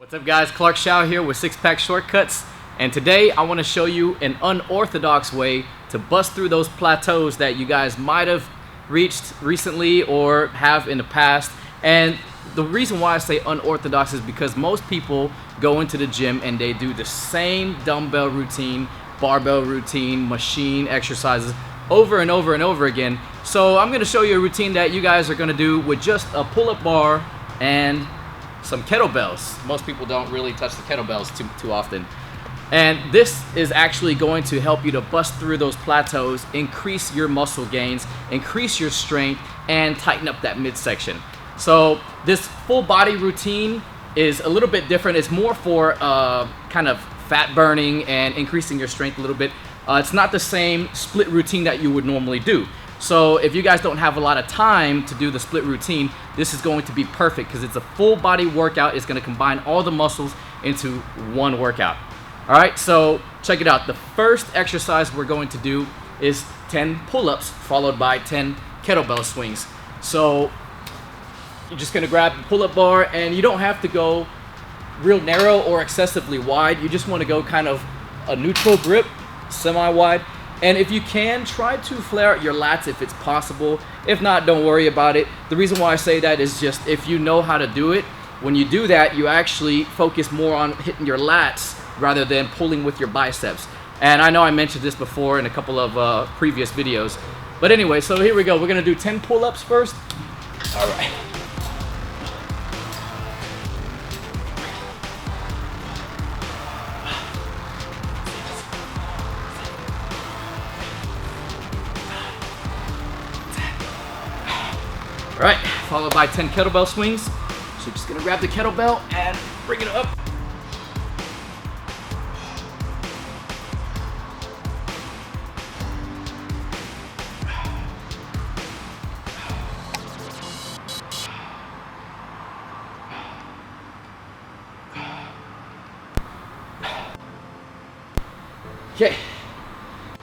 What's up guys, Clark Shaw here with Six Pack Shortcuts, and today I want to show you an unorthodox way to bust through those plateaus that you guys might have reached recently or have in the past. And the reason why I say unorthodox is because most people go into the gym and they do the same dumbbell routine, barbell routine, machine exercises over and over and over again. So I'm going to show you a routine that you guys are going to do with just a pull-up bar and some kettlebells. Most people don't really touch the kettlebells too often. And this is actually going to help you to bust through those plateaus, increase your muscle gains, increase your strength, and tighten up that midsection. So this full body routine is a little bit different. It's more for kind of fat burning and increasing your strength a little bit. It's not the same split routine that you would normally do. So if you guys don't have a lot of time to do the split routine, this is going to be perfect because it's a full body workout. It's going to combine all the muscles into one workout. All right, so check it out. The first exercise we're going to do is 10 pull-ups followed by 10 kettlebell swings. So you're just going to grab the pull-up bar, and you don't have to go real narrow or excessively wide. You just want to go kind of a neutral grip, semi-wide. And if you can, try to flare out your lats if it's possible. If not, don't worry about it. The reason why I say that is just if you know how to do it, when you do that, you actually focus more on hitting your lats rather than pulling with your biceps. And I know I mentioned this before in a couple of previous videos. But anyway, so here we go. We're gonna do 10 pull-ups first. All right. All right, followed by 10 kettlebell swings. So just gonna grab the kettlebell and bring it up. Okay,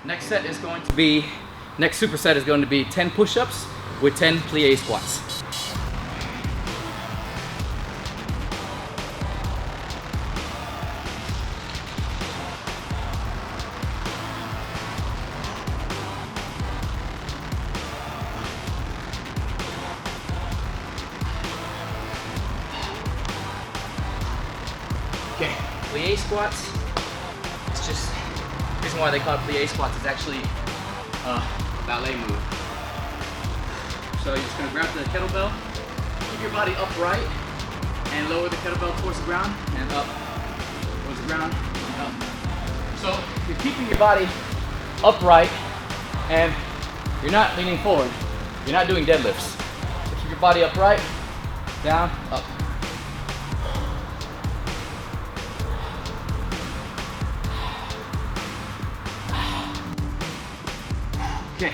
next superset is going to be 10 push-ups with 10 plie squats. Okay, plie squats. It's just the reason why they call it plie squats is actually a ballet move. So you're just going to grab the kettlebell, keep your body upright, and lower the kettlebell towards the ground, and up, towards the ground, and up. So you're keeping your body upright, and you're not leaning forward. You're not doing deadlifts. So keep your body upright, down, up. Okay.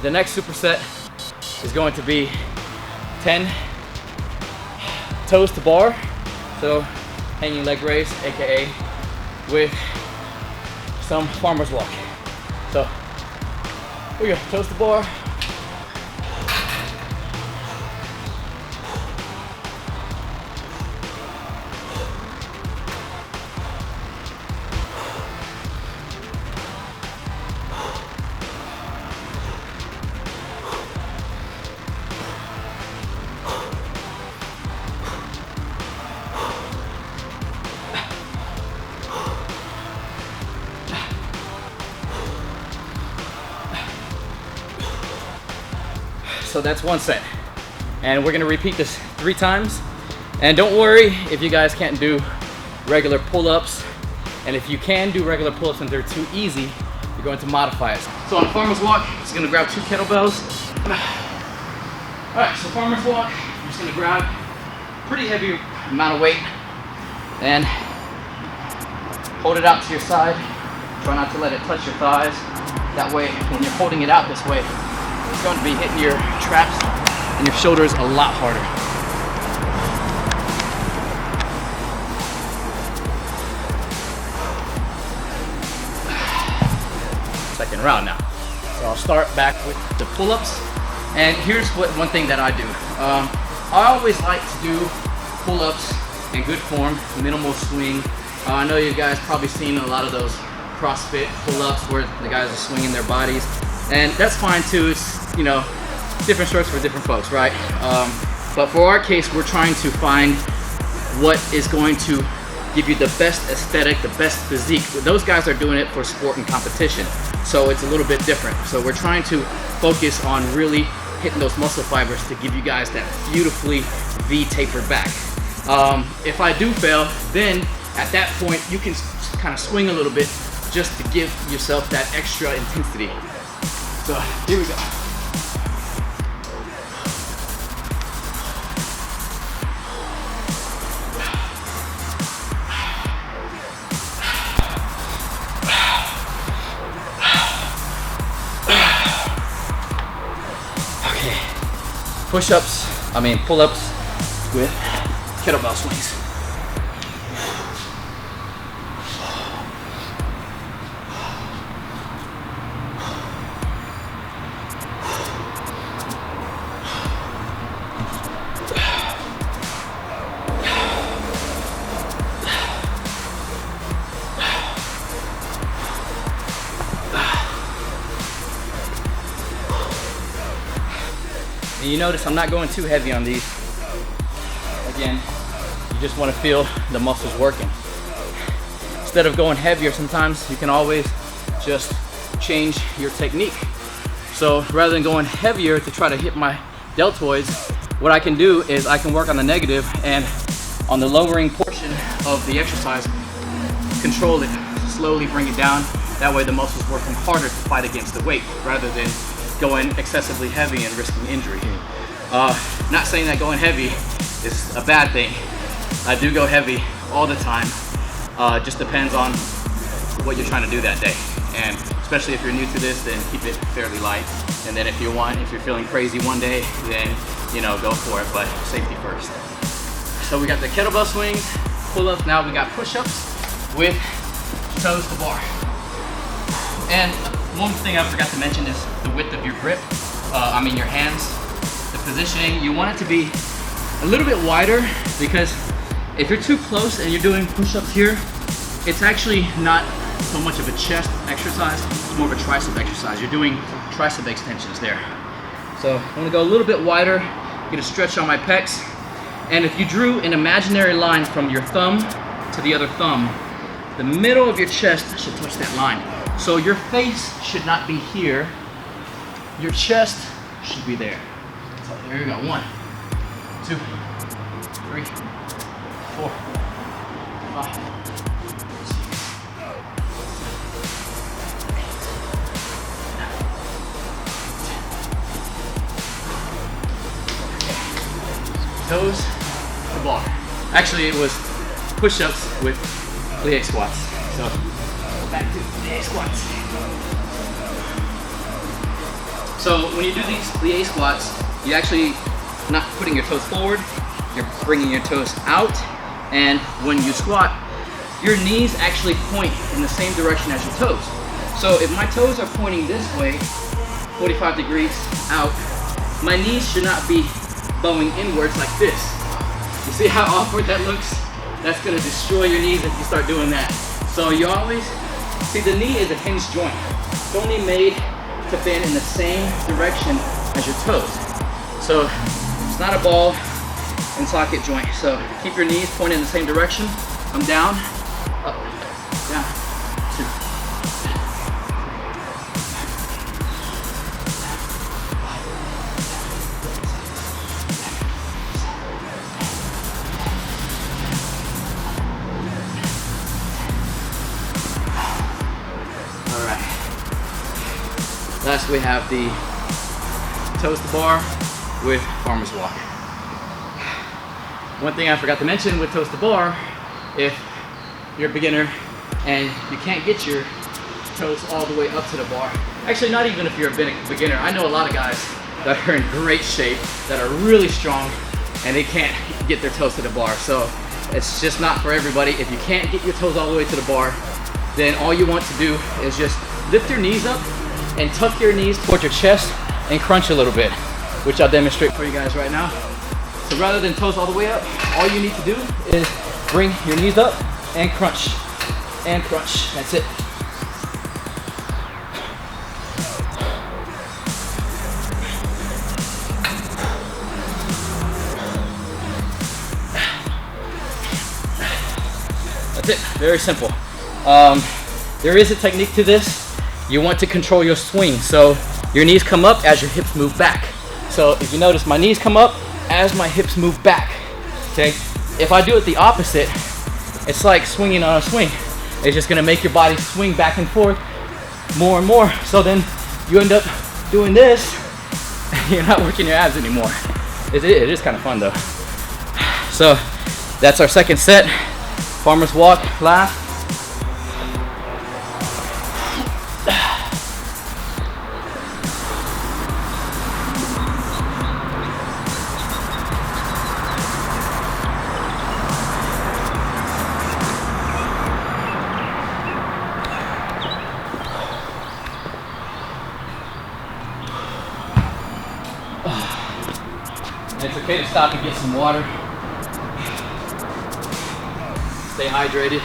The next superset is going to be 10 toes to bar, so hanging leg raise, aka with some farmer's walk. So here we go, toes to bar. So that's one set, and we're gonna repeat this 3 times. And don't worry if you guys can't do regular pull-ups, and if you can do regular pull-ups and they're too easy, you're going to modify it. So on farmer's walk, I'm just gonna grab 2 kettlebells. All right, so farmer's walk, I'm just gonna grab a pretty heavy amount of weight and hold it out to your side. Try not to let it touch your thighs. That way, when you're holding it out this way, it's going to be hitting your traps and your shoulders a lot harder. Second round now. So I'll start back with the pull-ups. And here's one thing that I do. I always like to do pull-ups in good form, minimal swing. I know you guys probably seen a lot of those CrossFit pull-ups where the guys are swinging their bodies, and that's fine too. It's, you know, different strokes for different folks, right? But for our case, we're trying to find what is going to give you the best aesthetic, the best physique. Those guys are doing it for sport and competition, so it's a little bit different. So we're trying to focus on really hitting those muscle fibers to give you guys that beautifully V-tapered back. If I do fail, then at that point you can kind of swing a little bit just to give yourself that extra intensity. So here we go. Pull-ups with kettlebell swings. And you notice I'm not going too heavy on these. Again, you just want to feel the muscles working. Instead of going heavier, sometimes you can always just change your technique. So rather than going heavier to try to hit my deltoids, what I can do is I can work on the negative, and on the lowering portion of the exercise, control it, slowly bring it down. That way the muscles working harder to fight against the weight rather than going excessively heavy and risking injury. Not saying that going heavy is a bad thing. I do go heavy all the time. Just depends on what you're trying to do that day. And especially if you're new to this, then keep it fairly light. And then if you're feeling crazy one day, then, you know, go for it, but safety first. So we got the kettlebell swings, pull-ups, now we got push-ups with toes to bar. And one thing I forgot to mention is the width of your grip, your hands, the positioning. You want it to be a little bit wider, because if you're too close and you're doing push-ups here, it's actually not so much of a chest exercise, it's more of a tricep exercise. You're doing tricep extensions there. So I'm gonna go a little bit wider, get a stretch on my pecs. And if you drew an imaginary line from your thumb to the other thumb, the middle of your chest should touch that line. So your face should not be here, your chest should be there. So there you go, 1, 2, 3, 4, 5, 6. Toes to bar. Actually, it was push-ups with plie squats. So back to plie squats. So when you do these plie squats, you actually not putting your toes forward, you're bringing your toes out, and when you squat, your knees actually point in the same direction as your toes. So if my toes are pointing this way, 45 degrees out, my knees should not be bowing inwards like this. You see how awkward that looks? That's gonna destroy your knees if you start doing that. So you always, see, the knee is a hinged joint. It's only made to bend in the same direction as your toes. So it's not a ball and socket joint. So keep your knees pointing in the same direction. I'm down, up, down, 2. Last we have the toes to bar with farmer's walk. One thing I forgot to mention with toes to bar, if you're a beginner and you can't get your toes all the way up to the bar, actually not even if you're a beginner, I know a lot of guys that are in great shape, that are really strong, and they can't get their toes to the bar. So it's just not for everybody. If you can't get your toes all the way to the bar, then all you want to do is just lift your knees up and tuck your knees towards your chest and crunch a little bit, which I'll demonstrate for you guys right now. So rather than toes all the way up, all you need to do is bring your knees up and crunch. And crunch. That's it. That's it. Very simple. There is a technique to this. You want to control your swing. So your knees come up as your hips move back. So if you notice, my knees come up as my hips move back. Okay? If I do it the opposite, it's like swinging on a swing. It's just gonna make your body swing back and forth more and more. So then you end up doing this, and you're not working your abs anymore. It is kind of fun though. So that's our second set. Farmer's walk last. It's okay to stop and get some water. Stay hydrated.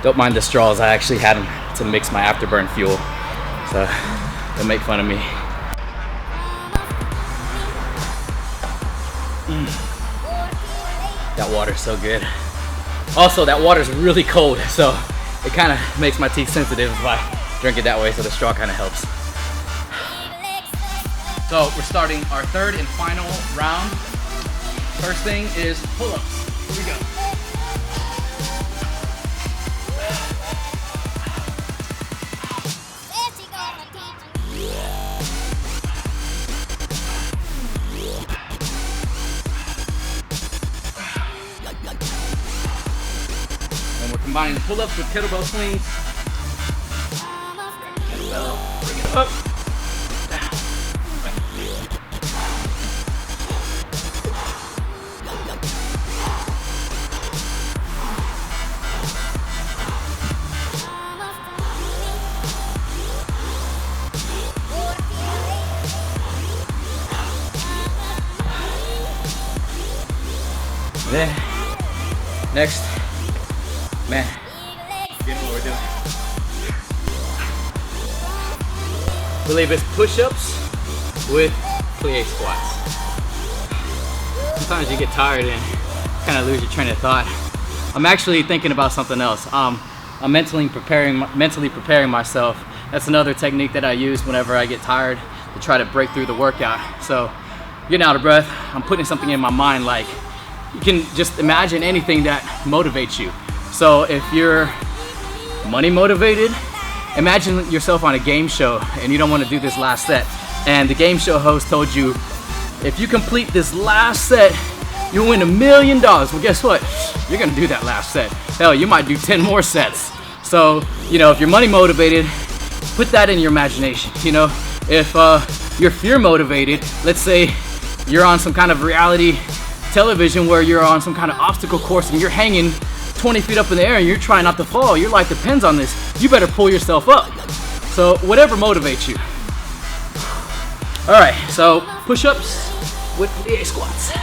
Don't mind the straws. I actually had them to mix my afterburn fuel. So don't make fun of me. That water's so good. Also, that water's really cold, so it kind of makes my teeth sensitive if I drink it that way, so the straw kind of helps. So we're starting our third and final round. First thing is pull-ups. Here we go. And we're combining pull-ups with kettlebell swings. Kettlebell, bring it up. Then, next, man, getting what we're doing. I believe it's push-ups with plie squats. Sometimes you get tired and kind of lose your train of thought. I'm actually thinking about something else. I'm mentally preparing myself. That's another technique that I use whenever I get tired to try to break through the workout. So, getting out of breath, I'm putting something in my mind like, you can just imagine anything that motivates you. So if you're money motivated, imagine yourself on a game show and you don't want to do this last set. And the game show host told you, if you complete this last set, you'll win $1 million. Well, guess what? You're gonna do that last set. Hell, you might do 10 more sets. So, you know, if you're money motivated, put that in your imagination. You know, if you're fear motivated, let's say you're on some kind of reality television where you're on some kind of obstacle course and you're hanging 20 feet up in the air and you're trying not to fall, your life depends on this, you better pull yourself up. So whatever motivates you. All right, so push-ups with plie squats.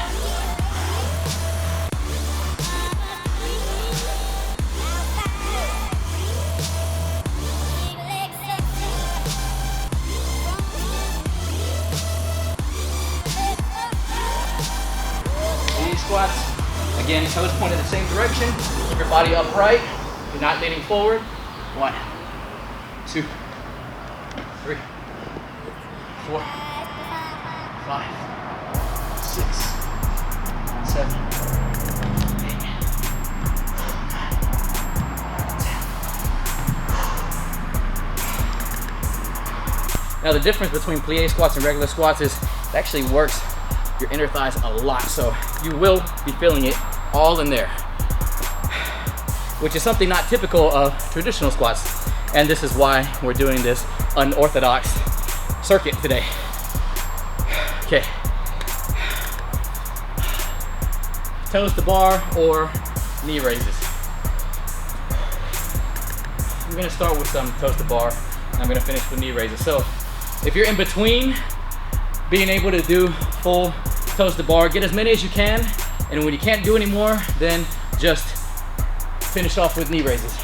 Squats. Again, toes pointed the same direction. Keep your body upright. You're not leaning forward. 1, 2, 3, 4, 5, 6, 7, 8, 9, 10. Now the difference between plie squats and regular squats is it actually works your inner thighs a lot, so you will be feeling it all in there, which is something not typical of traditional squats, and this is why we're doing this unorthodox circuit today. Okay, toes to bar or knee raises. I'm gonna start with some toes to bar and I'm gonna finish with knee raises. So if you're in between being able to do full toes to bar, get as many as you can, and when you can't do any more, then just finish off with knee raises.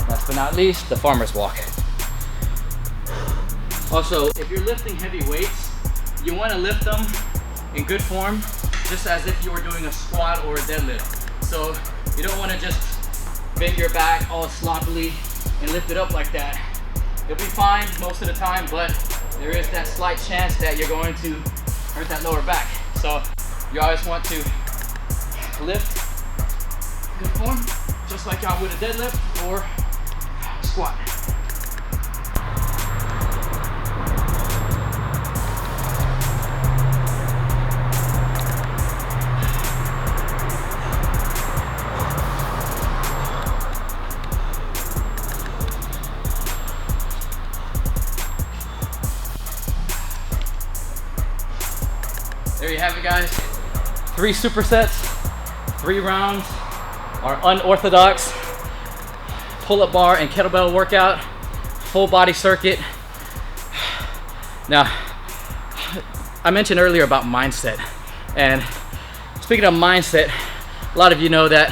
Last but not least, the farmer's walk. Also, if you're lifting heavy weights, you want to lift them in good form, just as if you were doing a squat or a deadlift. So you don't want to just bend your back all sloppily and lift it up like that. You'll be fine most of the time, but there is that slight chance that you're going to hurt that lower back. So you always want to lift good form, just like y'all would a deadlift or squat. There you have it, guys. 3 supersets, 3 rounds, our unorthodox pull-up bar and kettlebell workout, full body circuit. Now, I mentioned earlier about mindset, and speaking of mindset, a lot of you know that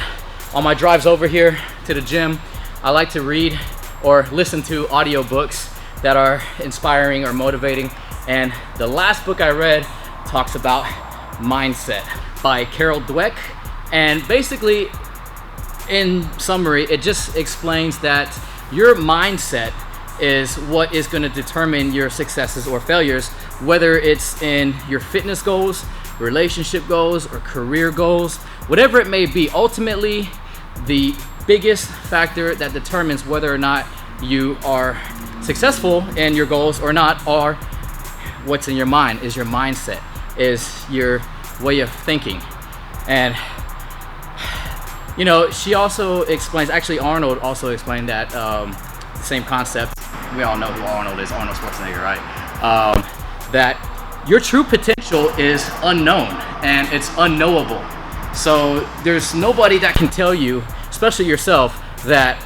on my drives over here to the gym, I like to read or listen to audiobooks that are inspiring or motivating, and the last book I read talks about mindset by Carol Dweck, and basically in summary it just explains that your mindset is what is going to determine your successes or failures, whether it's in your fitness goals, relationship goals, or career goals, whatever it may be. Ultimately, the biggest factor that determines whether or not you are successful in your goals or not are what's in your mind, is your mindset, is your way of thinking. And you know, she also explains, actually Arnold also explained that same concept. We all know who Arnold is, Arnold Schwarzenegger, right? That your true potential is unknown and it's unknowable. So there's nobody that can tell you, especially yourself, that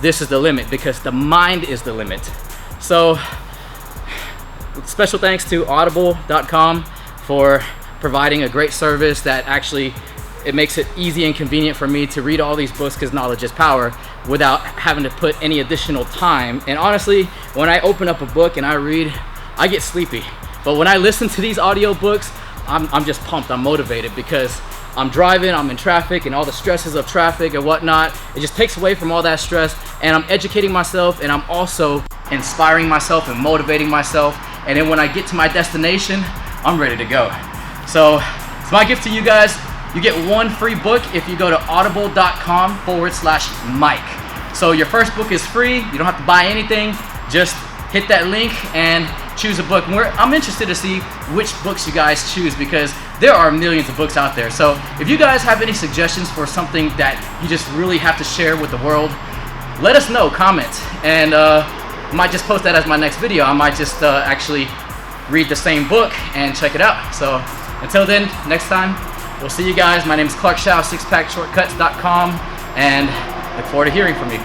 this is the limit, because the mind is the limit. So special thanks to Audible.com for providing a great service that actually it makes it easy and convenient for me to read all these books, because knowledge is power, without having to put any additional time. And honestly, when I open up a book and I read, I get sleepy. But when I listen to these audiobooks, I'm just pumped, I'm motivated, because I'm driving, I'm in traffic, and all the stresses of traffic and whatnot, it just takes away from all that stress, and I'm educating myself, and I'm also inspiring myself and motivating myself. And then when I get to my destination, I'm ready to go. So it's my gift to you guys. You get 1 free book if you go to audible.com/Mike. So your first book is free. You don't have to buy anything. Just hit that link and choose a book. I'm interested to see which books you guys choose, because there are millions of books out there. So if you guys have any suggestions for something that you just really have to share with the world, let us know, comment. And I might just post that as my next video. I might just actually read the same book and check it out. So until then, next time, we'll see you guys. My name is Clark Shaw, SixPackShortcuts.com, and look forward to hearing from you.